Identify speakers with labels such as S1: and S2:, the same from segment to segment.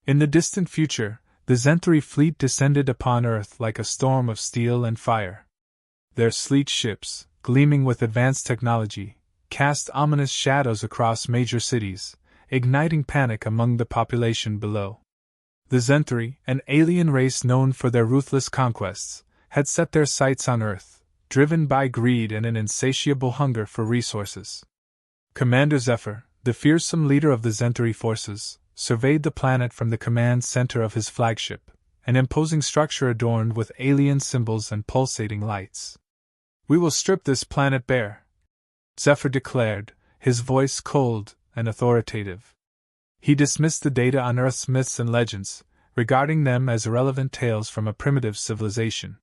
S1: In the distant future, the Zenthari fleet descended upon Earth like a storm of steel and fire. Their sleek ships, gleaming with advanced technology, cast ominous shadows across major cities, igniting panic among the population below. The Zenthari, an alien race known for their ruthless conquests, had set their sights on Earth, driven by greed and an insatiable hunger for resources. Commander Zephyr, the fearsome leader of the Zenthari forces, surveyed the planet from the command center of his flagship, an imposing structure adorned with alien symbols and pulsating lights. "We will strip this planet bare," Zephyr declared, his voice cold and authoritative. He dismissed the data on Earth's myths and legends, regarding them as irrelevant tales from a primitive civilization.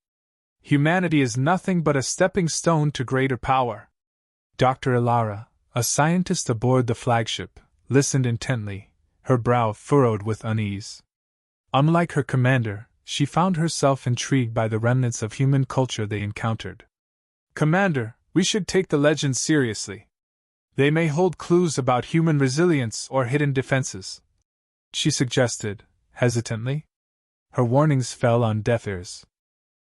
S1: "Humanity is nothing but a stepping stone to greater power." Dr. Ilara, a scientist aboard the flagship, listened intently, her brow furrowed with unease. Unlike her commander, she found herself intrigued by the remnants of human culture they encountered. "Commander, we should take the legends seriously. They may hold clues about human resilience or hidden defenses," she suggested, hesitantly. Her warnings fell on deaf ears.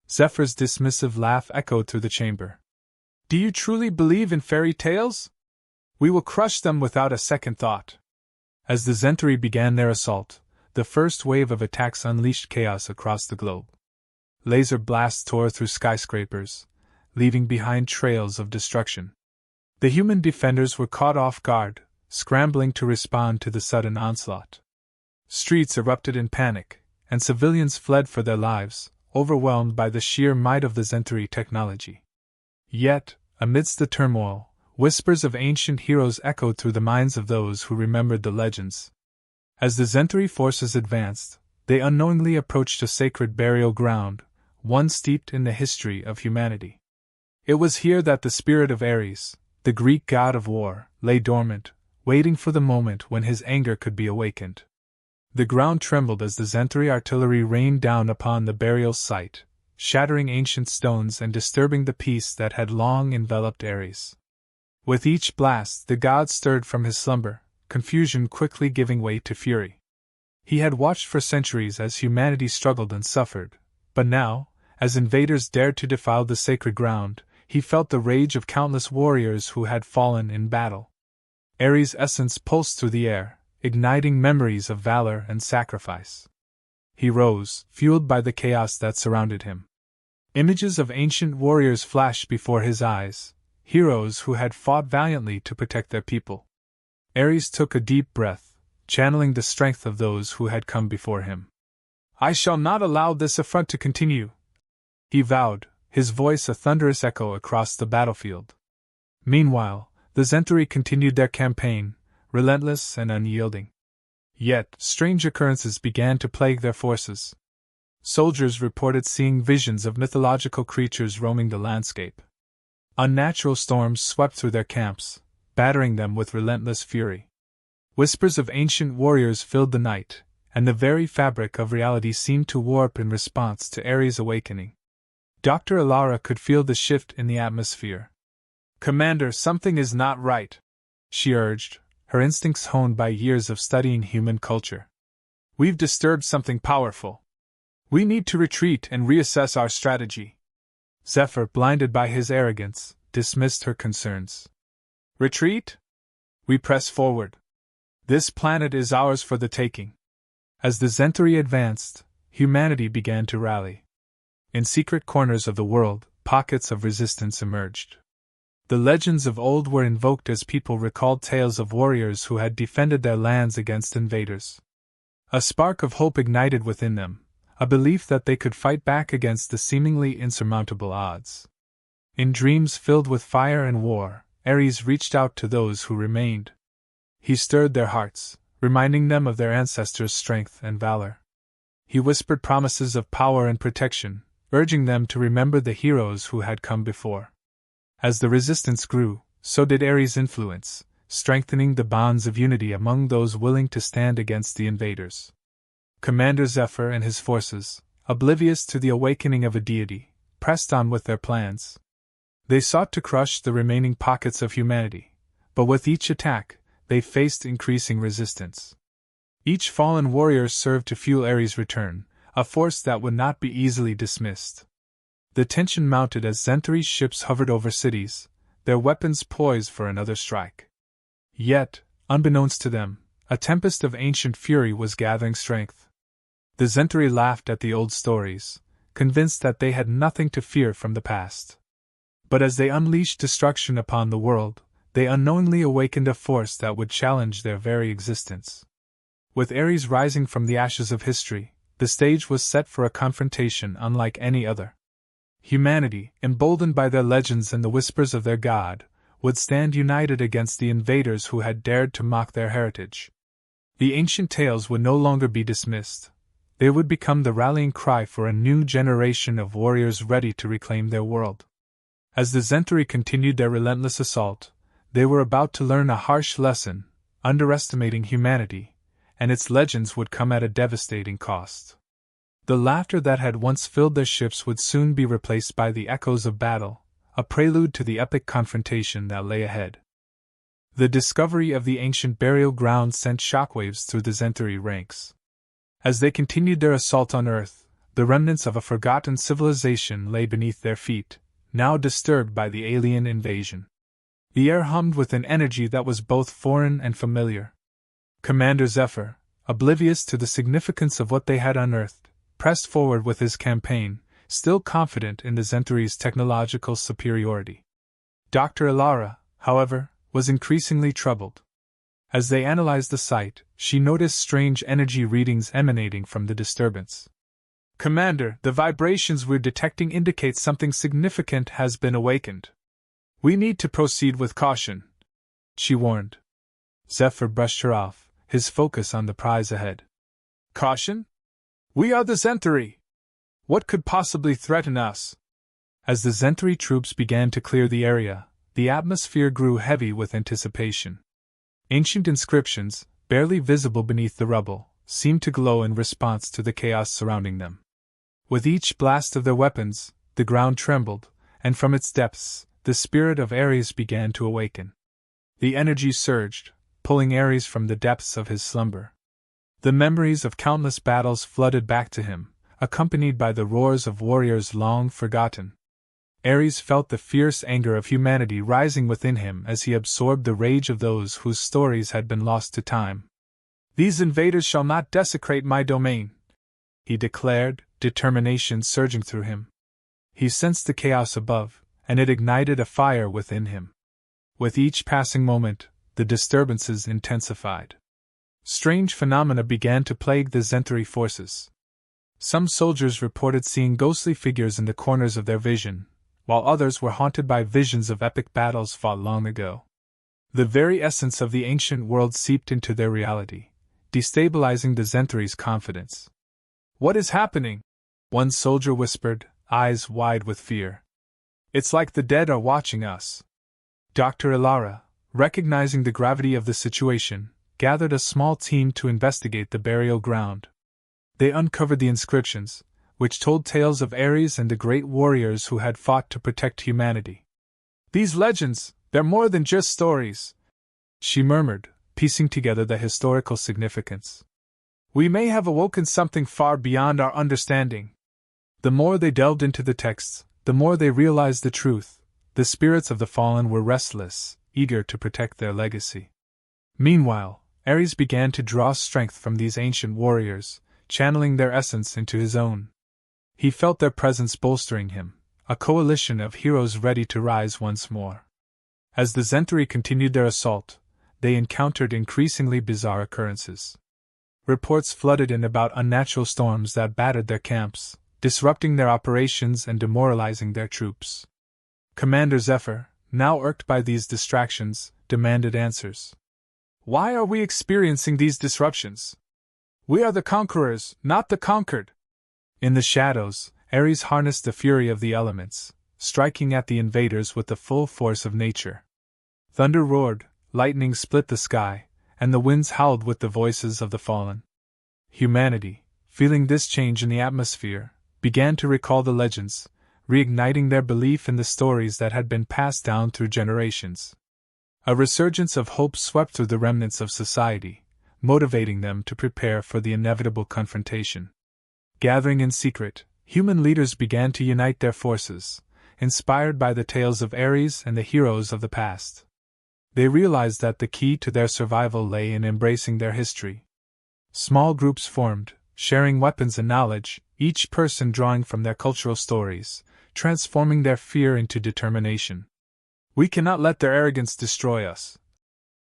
S1: Zephyr's dismissive laugh echoed through the chamber. "Do you truly believe in fairy tales? We will crush them without a second thought." As the Zenthari began their assault, the first wave of attacks unleashed chaos across the globe. Laser blasts tore through skyscrapers, leaving behind trails of destruction. The human defenders were caught off guard, scrambling to respond to the sudden onslaught. Streets erupted in panic, and civilians fled for their lives, overwhelmed by the sheer might of the Zenthari technology. Yet, amidst the turmoil, whispers of ancient heroes echoed through the minds of those who remembered the legends. As the Zenthari forces advanced, they unknowingly approached a sacred burial ground, one steeped in the history of humanity. It was here that the spirit of Ares, the Greek god of war, lay dormant, waiting for the moment when his anger could be awakened. The ground trembled as the Zenthari artillery rained down upon the burial site, shattering ancient stones and disturbing the peace that had long enveloped Ares. With each blast, the god stirred from his slumber, confusion quickly giving way to fury. He had watched for centuries as humanity struggled and suffered, but now, as invaders dared to defile the sacred ground, he felt the rage of countless warriors who had fallen in battle. Ares' essence pulsed through the air, igniting memories of valor and sacrifice. He rose, fueled by the chaos that surrounded him. Images of ancient warriors flashed before his eyes, heroes who had fought valiantly to protect their people. Ares took a deep breath, channeling the strength of those who had come before him. "I shall not allow this affront to continue," he vowed, his voice a thunderous echo across the battlefield. Meanwhile, the Zenthari continued their campaign, relentless and unyielding. Yet, strange occurrences began to plague their forces. Soldiers reported seeing visions of mythological creatures roaming the landscape. Unnatural storms swept through their camps, battering them with relentless fury. Whispers of ancient warriors filled the night, and the very fabric of reality seemed to warp in response to Ares' awakening. Dr. Ilara could feel the shift in the atmosphere. "Commander, something is not right," she urged, her instincts honed by years of studying human culture. "We've disturbed something powerful. We need to retreat and reassess our strategy." Zephyr, blinded by his arrogance, dismissed her concerns. "Retreat? We press forward. This planet is ours for the taking." As the Zenthari advanced, humanity began to rally. In secret corners of the world, pockets of resistance emerged. The legends of old were invoked as people recalled tales of warriors who had defended their lands against invaders. A spark of hope ignited within them, a belief that they could fight back against the seemingly insurmountable odds. In dreams filled with fire and war, Ares reached out to those who remained. He stirred their hearts, reminding them of their ancestors' strength and valor. He whispered promises of power and protection, urging them to remember the heroes who had come before. As the resistance grew, so did Ares' influence, strengthening the bonds of unity among those willing to stand against the invaders. Commander Zephyr and his forces, oblivious to the awakening of a deity, pressed on with their plans. They sought to crush the remaining pockets of humanity, but with each attack, they faced increasing resistance. Each fallen warrior served to fuel Ares' return, a force that would not be easily dismissed. The tension mounted as Zenthari's ships hovered over cities, their weapons poised for another strike. Yet, unbeknownst to them, a tempest of ancient fury was gathering strength. The Zenthari laughed at the old stories, convinced that they had nothing to fear from the past. But as they unleashed destruction upon the world, they unknowingly awakened a force that would challenge their very existence. With Ares rising from the ashes of history, the stage was set for a confrontation unlike any other. Humanity, emboldened by their legends and the whispers of their god, would stand united against the invaders who had dared to mock their heritage. The ancient tales would no longer be dismissed. They would become the rallying cry for a new generation of warriors ready to reclaim their world. As the Zenthari continued their relentless assault, they were about to learn a harsh lesson, underestimating humanity, and its legends would come at a devastating cost. The laughter that had once filled their ships would soon be replaced by the echoes of battle, a prelude to the epic confrontation that lay ahead. The discovery of the ancient burial ground sent shockwaves through the Zenthari ranks. As they continued their assault on Earth, the remnants of a forgotten civilization lay beneath their feet, now disturbed by the alien invasion. The air hummed with an energy that was both foreign and familiar. Commander Zephyr, oblivious to the significance of what they had unearthed, pressed forward with his campaign, still confident in the Zenthari's technological superiority. Dr. Ilara, however, was increasingly troubled. As they analyzed the site, she noticed strange energy readings emanating from the disturbance. "Commander, the vibrations we're detecting indicate something significant has been awakened. We need to proceed with caution," she warned. Zephyr brushed her off, his focus on the prize ahead. "Caution? We are the Zenthari! What could possibly threaten us?" As the Zenthari troops began to clear the area, the atmosphere grew heavy with anticipation. Ancient inscriptions, barely visible beneath the rubble, seemed to glow in response to the chaos surrounding them. With each blast of their weapons, the ground trembled, and from its depths, the spirit of Ares began to awaken. The energy surged, pulling Ares from the depths of his slumber. The memories of countless battles flooded back to him, accompanied by the roars of warriors long forgotten. Ares felt the fierce anger of humanity rising within him as he absorbed the rage of those whose stories had been lost to time. "These invaders shall not desecrate my domain," he declared, determination surging through him. He sensed the chaos above, and it ignited a fire within him. With each passing moment, the disturbances intensified. Strange phenomena began to plague the Zenthari forces. Some soldiers reported seeing ghostly figures in the corners of their vision, while others were haunted by visions of epic battles fought long ago. The very essence of the ancient world seeped into their reality, destabilizing the Zenthari's confidence. "What is happening?" one soldier whispered, eyes wide with fear. "It's like the dead are watching us." Dr. Ilara, recognizing the gravity of the situation, gathered a small team to investigate the burial ground. They uncovered the inscriptions, which told tales of Ares and the great warriors who had fought to protect humanity. "These legends, they're more than just stories," she murmured, piecing together the historical significance. "We may have awoken something far beyond our understanding." The more they delved into the texts, the more they realized the truth. The spirits of the fallen were restless, eager to protect their legacy. Meanwhile, Ares began to draw strength from these ancient warriors, channeling their essence into his own. He felt their presence bolstering him, a coalition of heroes ready to rise once more. As the Zenthari continued their assault, they encountered increasingly bizarre occurrences. Reports flooded in about unnatural storms that battered their camps, disrupting their operations and demoralizing their troops. Commander Zephyr, now irked by these distractions, demanded answers. "Why are we experiencing these disruptions? We are the conquerors, not the conquered." In the shadows, Ares harnessed the fury of the elements, striking at the invaders with the full force of nature. Thunder roared, lightning split the sky, and the winds howled with the voices of the fallen. Humanity, feeling this change in the atmosphere, began to recall the legends, reigniting their belief in the stories that had been passed down through generations. A resurgence of hope swept through the remnants of society, motivating them to prepare for the inevitable confrontation. Gathering in secret, human leaders began to unite their forces, inspired by the tales of Ares and the heroes of the past. They realized that the key to their survival lay in embracing their history. Small groups formed, sharing weapons and knowledge, each person drawing from their cultural stories, transforming their fear into determination. "We cannot let their arrogance destroy us,"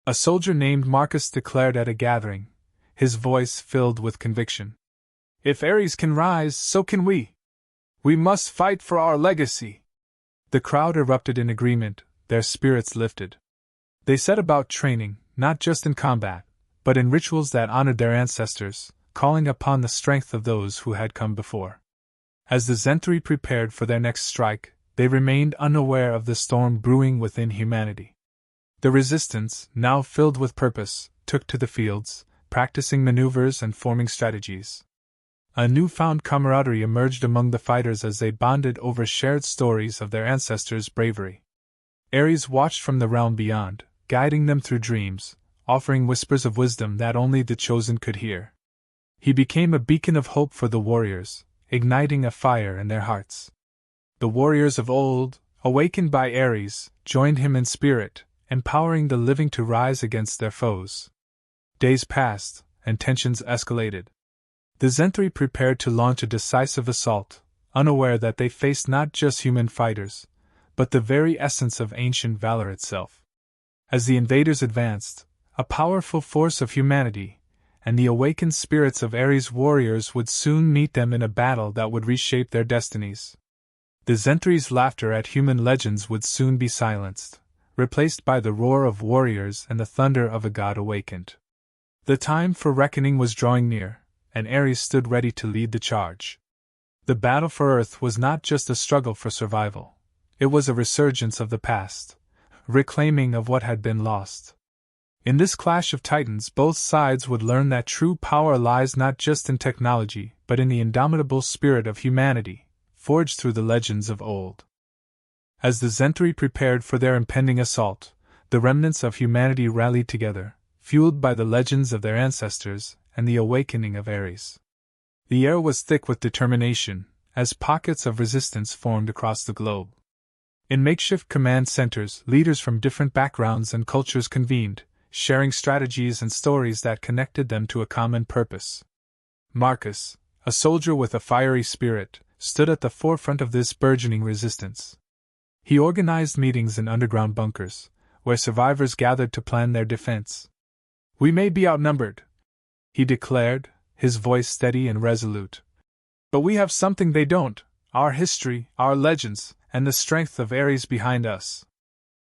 S1: a soldier named Marcus declared at a gathering, his voice filled with conviction. "If Ares can rise, so can we. We must fight for our legacy." The crowd erupted in agreement, their spirits lifted. They set about training, not just in combat, but in rituals that honored their ancestors, calling upon the strength of those who had come before. As the Zenthri prepared for their next strike, they remained unaware of the storm brewing within humanity. The resistance, now filled with purpose, took to the fields, practicing maneuvers and forming strategies. A newfound camaraderie emerged among the fighters as they bonded over shared stories of their ancestors' bravery. Ares watched from the realm beyond, guiding them through dreams, offering whispers of wisdom that only the chosen could hear. He became a beacon of hope for the warriors, igniting a fire in their hearts. The warriors of old, awakened by Ares, joined him in spirit, empowering the living to rise against their foes. Days passed, and tensions escalated. The Zenthri prepared to launch a decisive assault, unaware that they faced not just human fighters, but the very essence of ancient valor itself. As the invaders advanced, a powerful force of humanity, and the awakened spirits of Ares' warriors would soon meet them in a battle that would reshape their destinies. The Zenthri's laughter at human legends would soon be silenced, replaced by the roar of warriors and the thunder of a god awakened. The time for reckoning was drawing near, and Ares stood ready to lead the charge. The battle for Earth was not just a struggle for survival. It was a resurgence of the past, reclaiming of what had been lost. In this clash of titans, both sides would learn that true power lies not just in technology, but in the indomitable spirit of humanity, forged through the legends of old. As the Zenthri prepared for their impending assault, the remnants of humanity rallied together, fueled by the legends of their ancestors and the awakening of Ares. The air was thick with determination, as pockets of resistance formed across the globe. In makeshift command centers, leaders from different backgrounds and cultures convened, sharing strategies and stories that connected them to a common purpose. Marcus, a soldier with a fiery spirit, stood at the forefront of this burgeoning resistance. He organized meetings in underground bunkers, where survivors gathered to plan their defense. "We may be outnumbered," he declared, his voice steady and resolute. "But we have something they don't: our history, our legends, and the strength of Ares behind us.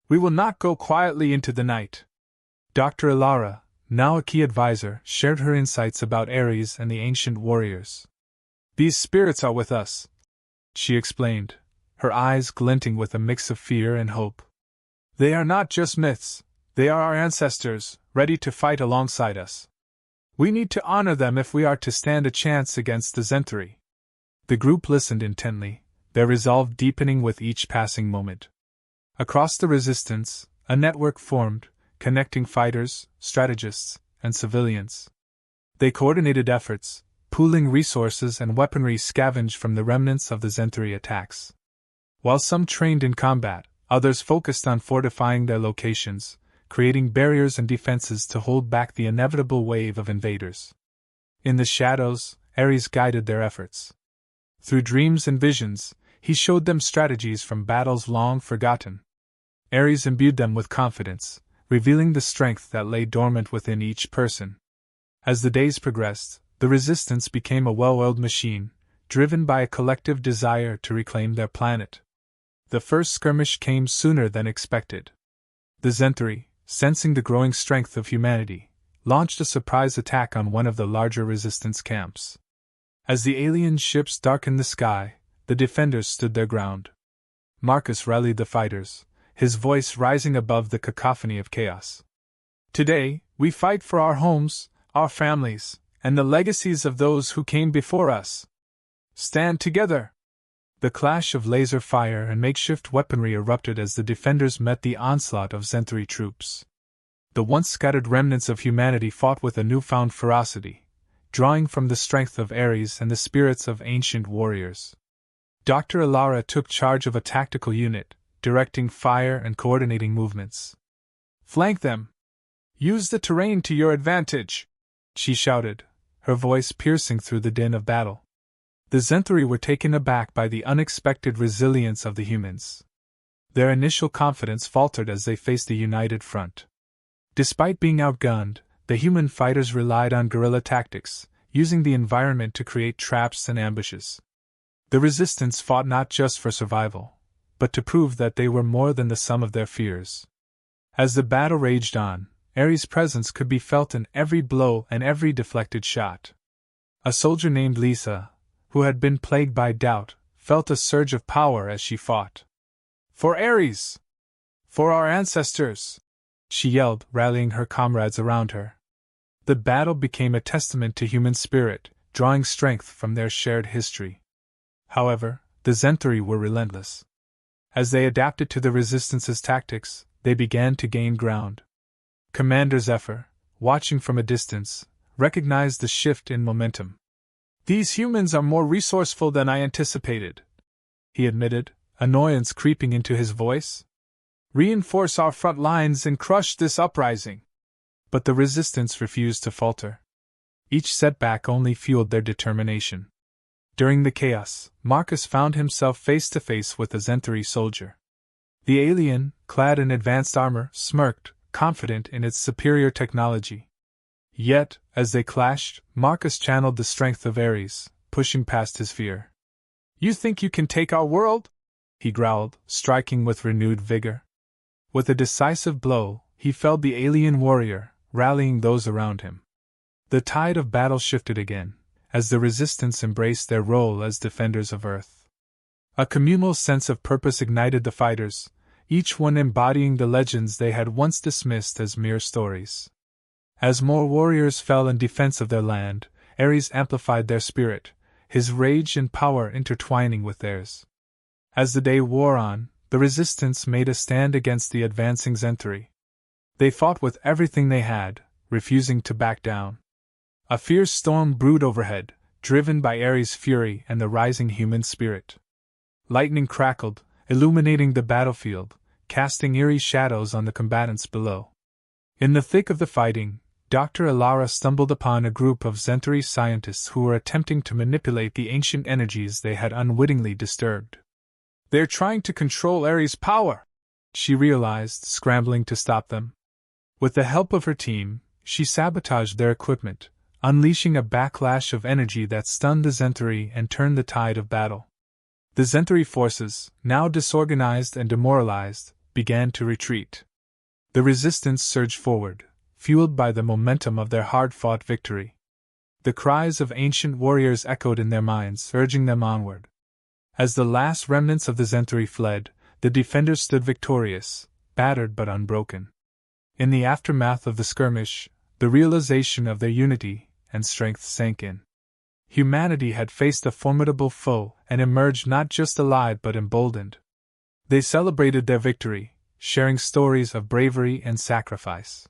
S1: We will not go quietly into the night." Dr. Ilara, now a key advisor, shared her insights about Ares and the ancient warriors. "These spirits are with us," she explained, her eyes glinting with a mix of fear and hope. "They are not just myths, they are our ancestors, ready to fight alongside us. We need to honor them if we are to stand a chance against the Zenthri." The group listened intently, their resolve deepening with each passing moment. Across the resistance, a network formed, connecting fighters, strategists, and civilians. They coordinated efforts, pooling resources and weaponry scavenged from the remnants of the Zenthri attacks. While some trained in combat, others focused on fortifying their locations, creating barriers and defenses to hold back the inevitable wave of invaders. In the shadows, Ares guided their efforts. Through dreams and visions, he showed them strategies from battles long forgotten. Ares imbued them with confidence, revealing the strength that lay dormant within each person. As the days progressed, the resistance became a well-oiled machine, driven by a collective desire to reclaim their planet. The first skirmish came sooner than expected. The Zenthri, sensing the growing strength of humanity, launched a surprise attack on one of the larger resistance camps. As the alien ships darkened the sky, the defenders stood their ground. Marcus rallied the fighters, his voice rising above the cacophony of chaos. "Today, we fight for our homes, our families, and the legacies of those who came before us. Stand together!" The clash of laser fire and makeshift weaponry erupted as the defenders met the onslaught of Zenthri troops. the once scattered remnants of humanity fought with a newfound ferocity, drawing from the strength of Ares and the spirits of ancient warriors. Dr. Alara took charge of a tactical unit, directing fire and coordinating movements. "Flank them! Use the terrain to your advantage!" she shouted, her voice piercing through the din of battle. The Zenthari were taken aback by the unexpected resilience of the humans. Their initial confidence faltered as they faced a united front. Despite being outgunned, the human fighters relied on guerrilla tactics, using the environment to create traps and ambushes. The resistance fought not just for survival, but to prove that they were more than the sum of their fears. As the battle raged on, Ares' presence could be felt in every blow and every deflected shot. A soldier named Lisa, who had been plagued by doubt, felt a surge of power as she fought. "For Ares! For our ancestors!" she yelled, rallying her comrades around her. The battle became a testament to human spirit, drawing strength from their shared history. However, the Zenthari were relentless. As they adapted to the resistance's tactics, they began to gain ground. Commander Zephyr, watching from a distance, recognized the shift in momentum. "These humans are more resourceful than I anticipated," he admitted, annoyance creeping into his voice. "Reinforce our front lines and crush this uprising." But the resistance refused to falter. Each setback only fueled their determination. During the chaos, Marcus found himself face to face with a Zenthari soldier. The alien, clad in advanced armor, smirked, confident in its superior technology. Yet, as they clashed, Marcus channeled the strength of Ares, pushing past his fear. "You think you can take our world?" he growled, striking with renewed vigor. With a decisive blow, he felled the alien warrior, rallying those around him. The tide of battle shifted again, as the resistance embraced their role as defenders of Earth. A communal sense of purpose ignited the fighters, each one embodying the legends they had once dismissed as mere stories. As more warriors fell in defense of their land, Ares amplified their spirit, his rage and power intertwining with theirs. As the day wore on, the resistance made a stand against the advancing Zenthari. They fought with everything they had, refusing to back down. A fierce storm brewed overhead, driven by Ares' fury and the rising human spirit. Lightning crackled, illuminating the battlefield, casting eerie shadows on the combatants below. In the thick of the fighting, Dr. Alara stumbled upon a group of Zenthari scientists who were attempting to manipulate the ancient energies they had unwittingly disturbed. "They're trying to control Ares' power," she realized, scrambling to stop them. With the help of her team, she sabotaged their equipment, unleashing a backlash of energy that stunned the Zenthari and turned the tide of battle. The Zenthari forces, now disorganized and demoralized, began to retreat. The resistance surged forward, fueled by the momentum of their hard-fought victory. The cries of ancient warriors echoed in their minds, urging them onward. As the last remnants of the Zenthari fled, the defenders stood victorious, battered but unbroken. In the aftermath of the skirmish, the realization of their unity and strength sank in. Humanity had faced a formidable foe and emerged not just allied but emboldened. They celebrated their victory, sharing stories of bravery and sacrifice.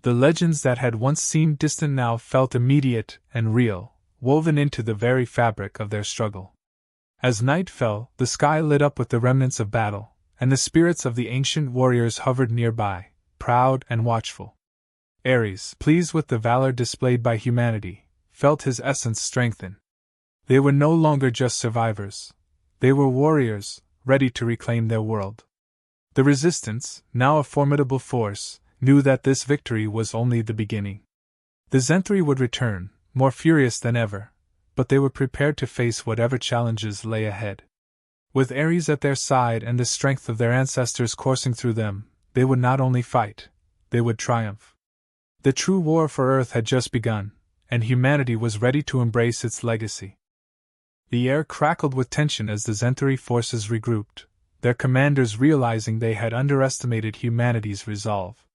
S1: The legends that had once seemed distant now felt immediate and real, woven into the very fabric of their struggle. As night fell, the sky lit up with the remnants of battle, and the spirits of the ancient warriors hovered nearby, proud and watchful. Ares, pleased with the valor displayed by humanity, felt his essence strengthen. They were no longer just survivors. They were warriors, ready to reclaim their world. The resistance, now a formidable force, knew that this victory was only the beginning. The Zenthari would return, more furious than ever, but they were prepared to face whatever challenges lay ahead. With Ares at their side and the strength of their ancestors coursing through them, they would not only fight, they would triumph. The true war for Earth had just begun, and humanity was ready to embrace its legacy. The air crackled with tension as the Zenthari forces regrouped, their commanders realizing they had underestimated humanity's resolve.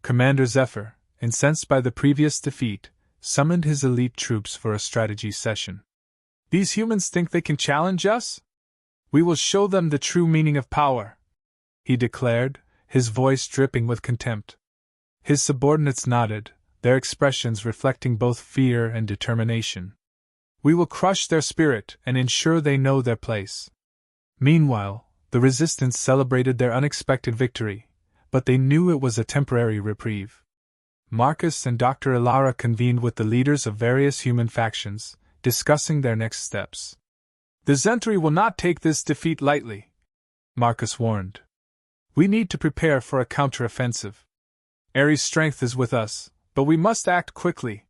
S1: Commander Zephyr, incensed by the previous defeat, summoned his elite troops for a strategy session. "These humans think they can challenge us? We will show them the true meaning of power," he declared, his voice dripping with contempt. His subordinates nodded, their expressions reflecting both fear and determination. "We will crush their spirit and ensure they know their place." Meanwhile, the resistance celebrated their unexpected victory, but they knew it was a temporary reprieve. Marcus and Dr. Ilara convened with the leaders of various human factions, discussing their next steps. "The Zentri will not take this defeat lightly," Marcus warned. "We need to prepare for a counteroffensive. Ares' strength is with us, but we must act quickly."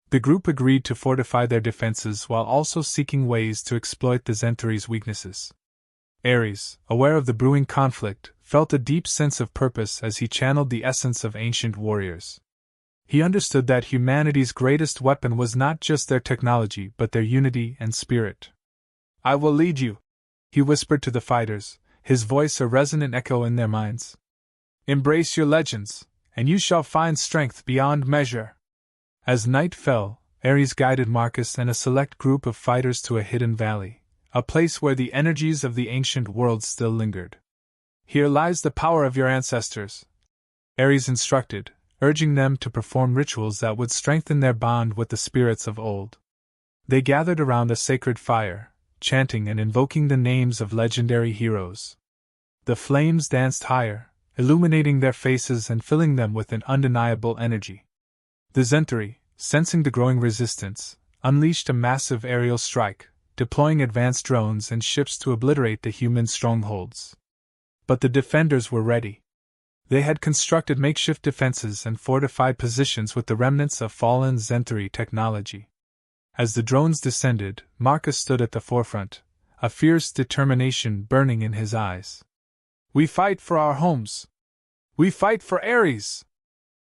S1: The group agreed to fortify their defenses while also seeking ways to exploit the Zentari's weaknesses. Ares, aware of the brewing conflict, felt a deep sense of purpose as he channeled the essence of ancient warriors. He understood that humanity's greatest weapon was not just their technology but their unity and spirit. "I will lead you," he whispered to the fighters, his voice a resonant echo in their minds. "Embrace your legends, and you shall find strength beyond measure." As night fell, Ares guided Marcus and a select group of fighters to a hidden valley, a place where the energies of the ancient world still lingered. "Here lies the power of your ancestors," Ares instructed, urging them to perform rituals that would strengthen their bond with the spirits of old. They gathered around a sacred fire, chanting and invoking the names of legendary heroes. The flames danced higher, illuminating their faces and filling them with an undeniable energy. The Zentari, sensing the growing resistance, unleashed a massive aerial strike, deploying advanced drones and ships to obliterate the human strongholds. But the defenders were ready. They had constructed makeshift defenses and fortified positions with the remnants of fallen Zentari technology. As the drones descended, Marcus stood at the forefront, a fierce determination burning in his eyes. "We fight for our homes! We fight for Ares!"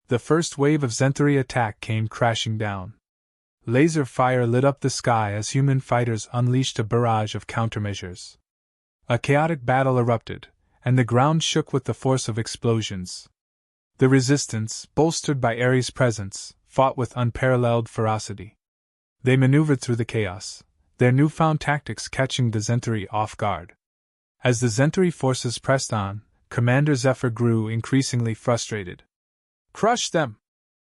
S1: The first wave of Zentari attack came crashing down. Laser fire lit up the sky as human fighters unleashed a barrage of countermeasures. A chaotic battle erupted, and the ground shook with the force of explosions. The resistance, bolstered by Ares' presence, fought with unparalleled ferocity. They maneuvered through the chaos, their newfound tactics catching the Zentari off guard. As the Zentari forces pressed on, Commander Zephyr grew increasingly frustrated. "Crush them!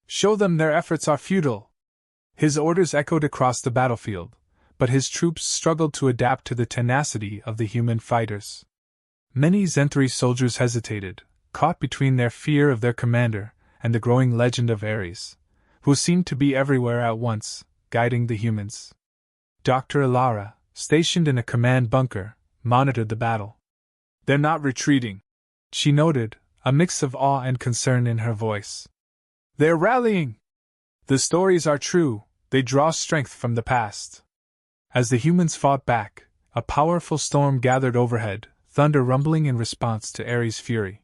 S1: Show them their efforts are futile!" His orders echoed across the battlefield, but his troops struggled to adapt to the tenacity of the human fighters. Many Zentari soldiers hesitated, caught between their fear of their commander and the growing legend of Ares, who seemed to be everywhere at once, guiding the humans. Dr. Ilara, stationed in a command bunker, monitored the battle. "They're not retreating," she noted, a mix of awe and concern in her voice. "They're rallying! The stories are true, they draw strength from the past." As the humans fought back, a powerful storm gathered overhead, thunder rumbling in response to Ares' fury.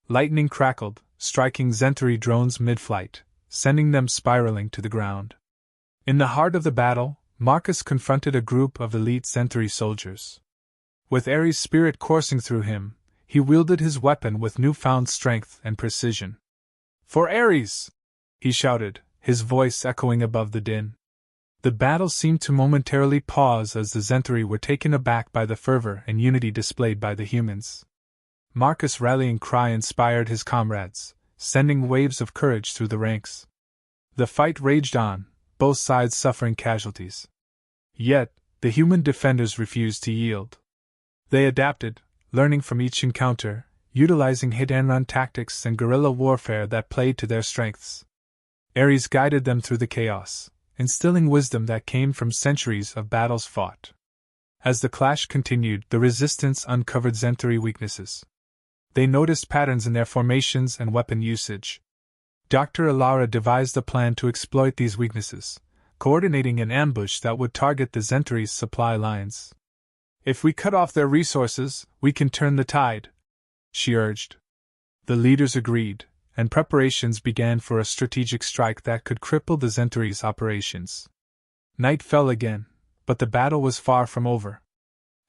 S1: Lightning crackled, striking Zentari drones mid-flight, sending them spiraling to the ground. In the heart of the battle, Marcus confronted a group of elite Zentari soldiers. With Ares' spirit coursing through him, he wielded his weapon with newfound strength and precision. "For Ares!" he shouted, his voice echoing above the din. The battle seemed to momentarily pause as the Zentari were taken aback by the fervor and unity displayed by the humans. Marcus' rallying cry inspired his comrades, sending waves of courage through the ranks. The fight raged on, both sides suffering casualties. Yet, the human defenders refused to yield. They adapted, learning from each encounter, utilizing hit-and-run tactics and guerrilla warfare that played to their strengths. Ares guided them through the chaos, instilling wisdom that came from centuries of battles fought. As the clash continued, the resistance uncovered Zentari weaknesses. They noticed patterns in their formations and weapon usage. Dr. Ilara devised a plan to exploit these weaknesses, coordinating an ambush that would target the Zentari's supply lines. "If we cut off their resources, we can turn the tide," she urged. The leaders agreed, and preparations began for a strategic strike that could cripple the Zentari's operations. Night fell again, but the battle was far from over.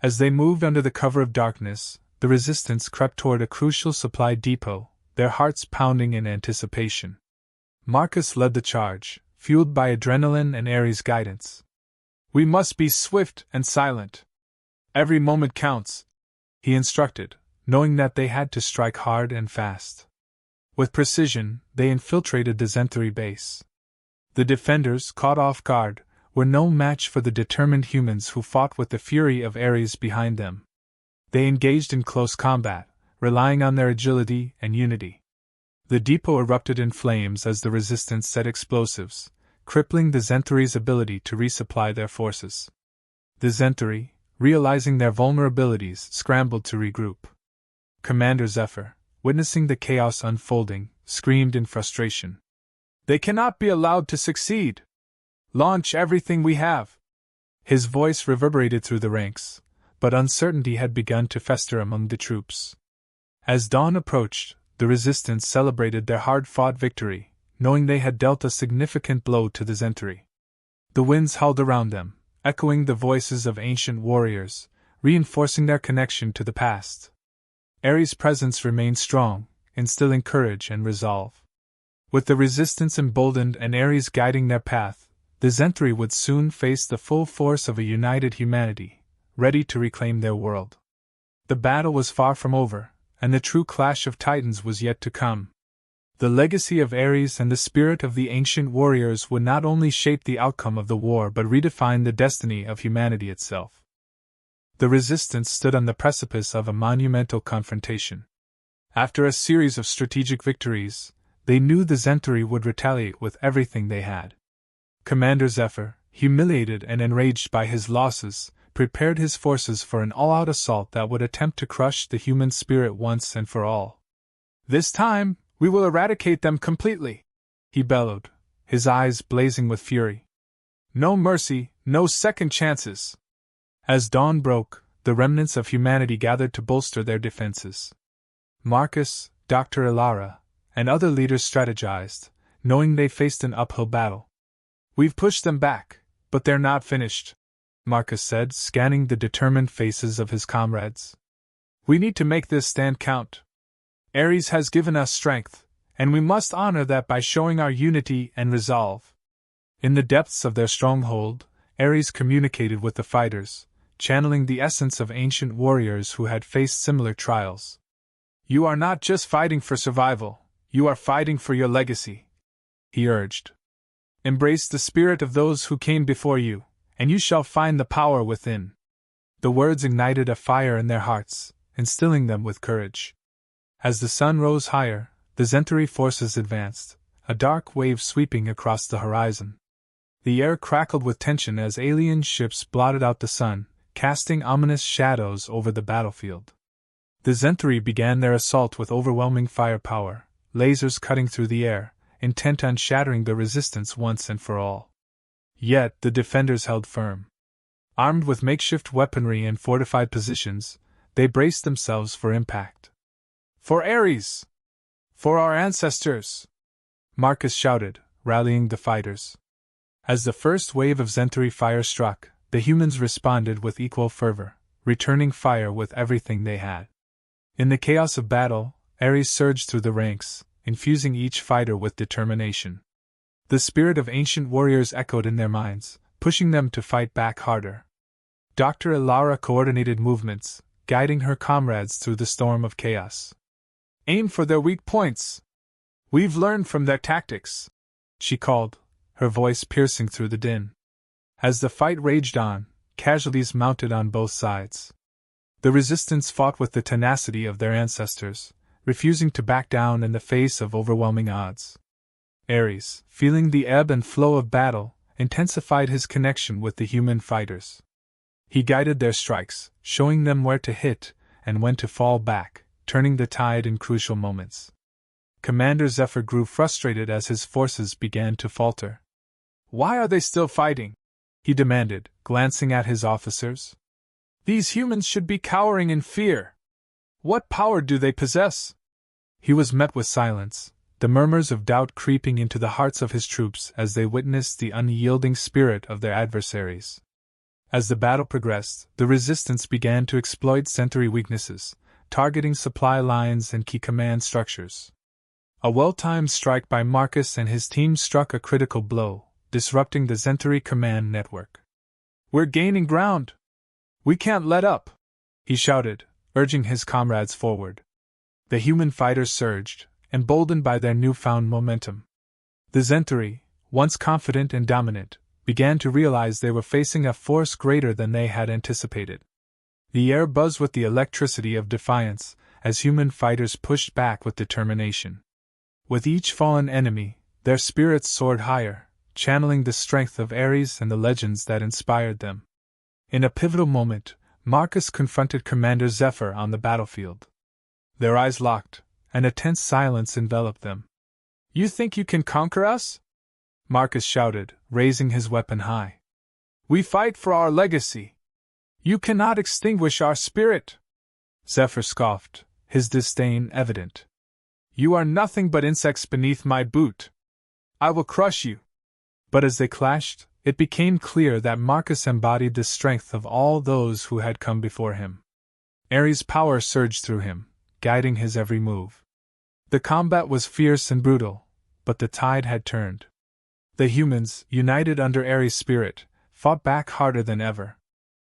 S1: As they moved under the cover of darkness, the resistance crept toward a crucial supply depot, their hearts pounding in anticipation. Marcus led the charge, fueled by adrenaline and Ares' guidance. "We must be swift and silent. Every moment counts," he instructed, knowing that they had to strike hard and fast. With precision, they infiltrated the Zenthari base. The defenders, caught off guard, were no match for the determined humans who fought with the fury of Ares behind them. They engaged in close combat, relying on their agility and unity. The depot erupted in flames as the resistance set explosives, crippling the Zenthari's ability to resupply their forces. The Zenthari, realizing their vulnerabilities, scrambled to regroup. Commander Zephyr, witnessing the chaos unfolding, screamed in frustration. "They cannot be allowed to succeed! Launch everything we have!" His voice reverberated through the ranks, but uncertainty had begun to fester among the troops. As dawn approached, the resistance celebrated their hard-fought victory, knowing they had dealt a significant blow to the Zenthari. The winds howled around them, echoing the voices of ancient warriors, reinforcing their connection to the past. Ares' presence remained strong, instilling courage and resolve. With the resistance emboldened and Ares guiding their path, the Zenthari would soon face the full force of a united humanity, ready to reclaim their world. The battle was far from over, and the true clash of titans was yet to come. The legacy of Ares and the spirit of the ancient warriors would not only shape the outcome of the war but redefine the destiny of humanity itself. The resistance stood on the precipice of a monumental confrontation. After a series of strategic victories, they knew the Zenthari would retaliate with everything they had. Commander Zephyr, humiliated and enraged by his losses, prepared his forces for an all-out assault that would attempt to crush the human spirit once and for all. "This time, we will eradicate them completely," he bellowed, his eyes blazing with fury. "No mercy, no second chances." As dawn broke, the remnants of humanity gathered to bolster their defenses. Marcus, Dr. Ilara, and other leaders strategized, knowing they faced an uphill battle. "We've pushed them back, but they're not finished," Marcus said, scanning the determined faces of his comrades. "We need to make this stand count. Ares has given us strength, and we must honor that by showing our unity and resolve." In the depths of their stronghold, Ares communicated with the fighters, channeling the essence of ancient warriors who had faced similar trials. "You are not just fighting for survival, you are fighting for your legacy," he urged. "Embrace the spirit of those who came before you, and you shall find the power within." The words ignited a fire in their hearts, instilling them with courage. As the sun rose higher, the Zenthari forces advanced, a dark wave sweeping across the horizon. The air crackled with tension as alien ships blotted out the sun, casting ominous shadows over the battlefield. The Zenthari began their assault with overwhelming firepower, lasers cutting through the air, intent on shattering the resistance once and for all. Yet the defenders held firm. Armed with makeshift weaponry and fortified positions, they braced themselves for impact. "For Ares! For our ancestors!" Marcus shouted, rallying the fighters. As the first wave of Zenthari fire struck, the humans responded with equal fervor, returning fire with everything they had. In the chaos of battle, Ares surged through the ranks, infusing each fighter with determination. The spirit of ancient warriors echoed in their minds, pushing them to fight back harder. Dr. Ilara coordinated movements, guiding her comrades through the storm of chaos. "Aim for their weak points! We've learned from their tactics," she called, her voice piercing through the din. As the fight raged on, casualties mounted on both sides. The resistance fought with the tenacity of their ancestors, refusing to back down in the face of overwhelming odds. Ares, feeling the ebb and flow of battle, intensified his connection with the human fighters. He guided their strikes, showing them where to hit and when to fall back, turning the tide in crucial moments. Commander Zephyr grew frustrated as his forces began to falter. "Why are they still fighting?" he demanded, glancing at his officers. "These humans should be cowering in fear. What power do they possess?" He was met with silence, the murmurs of doubt creeping into the hearts of his troops as they witnessed the unyielding spirit of their adversaries. As the battle progressed, the resistance began to exploit Zenthari weaknesses, targeting supply lines and key command structures. A well-timed strike by Marcus and his team struck a critical blow, disrupting the Zenthari command network. "We're gaining ground! We can't let up!" he shouted, urging his comrades forward. The human fighters surged, emboldened by their newfound momentum. The Centauri, once confident and dominant, began to realize they were facing a force greater than they had anticipated. The air buzzed with the electricity of defiance as human fighters pushed back with determination. With each fallen enemy, their spirits soared higher, channeling the strength of Ares and the legends that inspired them. In a pivotal moment, Marcus confronted Commander Zephyr on the battlefield. Their eyes locked, and a tense silence enveloped them. "You think you can conquer us?" Marcus shouted, raising his weapon high. "We fight for our legacy. You cannot extinguish our spirit." Zephyr scoffed, his disdain evident. "You are nothing but insects beneath my boot. I will crush you." But as they clashed, it became clear that Marcus embodied the strength of all those who had come before him. Ares' power surged through him, guiding his every move. The combat was fierce and brutal, but the tide had turned. The humans, united under Ares' spirit, fought back harder than ever.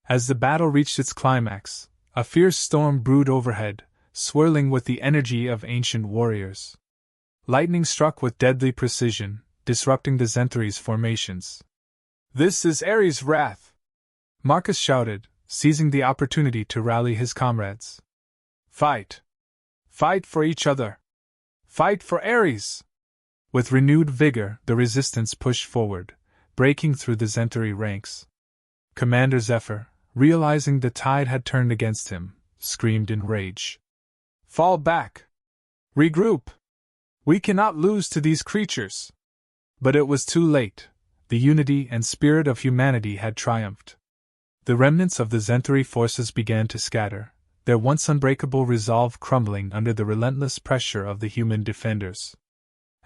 S1: As the battle reached its climax, a fierce storm brewed overhead, swirling with the energy of ancient warriors. Lightning struck with deadly precision, disrupting the Centauri's formations. "This is Ares' wrath!" Marcus shouted, seizing the opportunity to rally his comrades. "Fight! Fight for each other! Fight for Ares!" With renewed vigor, the resistance pushed forward, breaking through the Centauri ranks. Commander Zephyr, realizing the tide had turned against him, screamed in rage. "Fall back! Regroup! We cannot lose to these creatures!" But it was too late. The unity and spirit of humanity had triumphed. The remnants of the Centauri forces began to scatter, their once unbreakable resolve crumbling under the relentless pressure of the human defenders.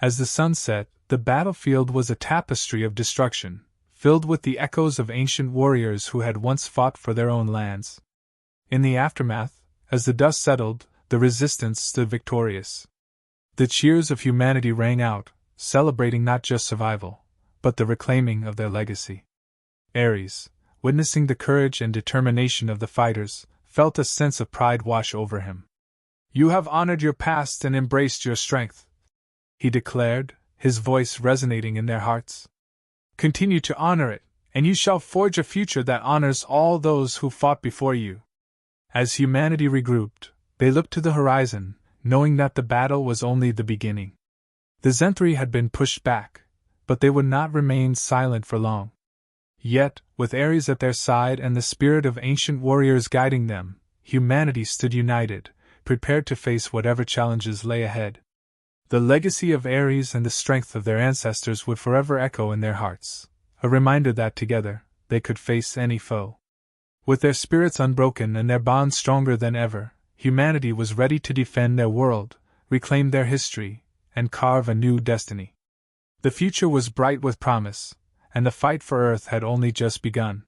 S1: As the sun set, the battlefield was a tapestry of destruction, filled with the echoes of ancient warriors who had once fought for their own lands. In the aftermath, as the dust settled, the resistance stood victorious. The cheers of humanity rang out, celebrating not just survival, but the reclaiming of their legacy. Ares, witnessing the courage and determination of the fighters, felt a sense of pride wash over him. "You have honored your past and embraced your strength," he declared, his voice resonating in their hearts. "Continue to honor it, and you shall forge a future that honors all those who fought before you." As humanity regrouped, they looked to the horizon, knowing that the battle was only the beginning. The Centauri had been pushed back, but they would not remain silent for long. Yet, with Ares at their side and the spirit of ancient warriors guiding them, humanity stood united, prepared to face whatever challenges lay ahead. The legacy of Ares and the strength of their ancestors would forever echo in their hearts, a reminder that together, they could face any foe. With their spirits unbroken and their bonds stronger than ever, humanity was ready to defend their world, reclaim their history, and carve a new destiny. The future was bright with promise, and the fight for Earth had only just begun.